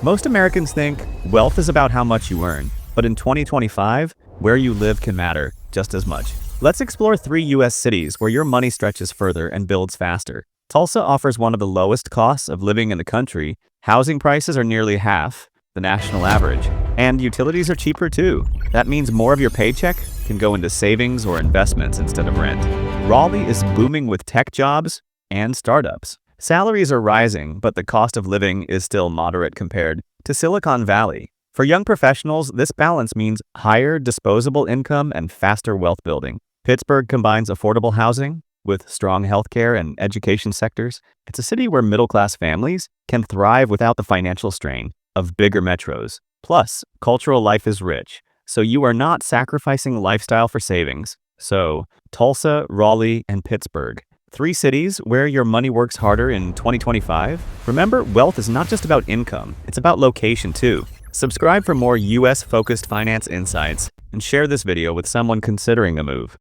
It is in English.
Most Americans think wealth is about how much you earn, but in 2025, where you live can matter just as much. Let's explore 3 U.S. cities where your money stretches further and builds faster. Tulsa offers one of the lowest costs of living in the country. Housing prices are nearly half the national average, and utilities are cheaper too. That means more of your paycheck can go into savings or investments instead of rent. Raleigh is booming with tech jobs and startups. Salaries are rising, but the cost of living is still moderate compared to Silicon Valley. For young professionals, this balance means higher disposable income and faster wealth building. Pittsburgh combines affordable housing with strong healthcare and education sectors. It's a city where middle-class families can thrive without the financial strain of bigger metros. Plus, cultural life is rich, so you are not sacrificing lifestyle for savings. So, Tulsa, Raleigh, and Pittsburgh, 3 cities where your money works harder in 2025. Remember, wealth is not just about income, it's about location too. Subscribe for more US-focused finance insights and share this video with someone considering a move.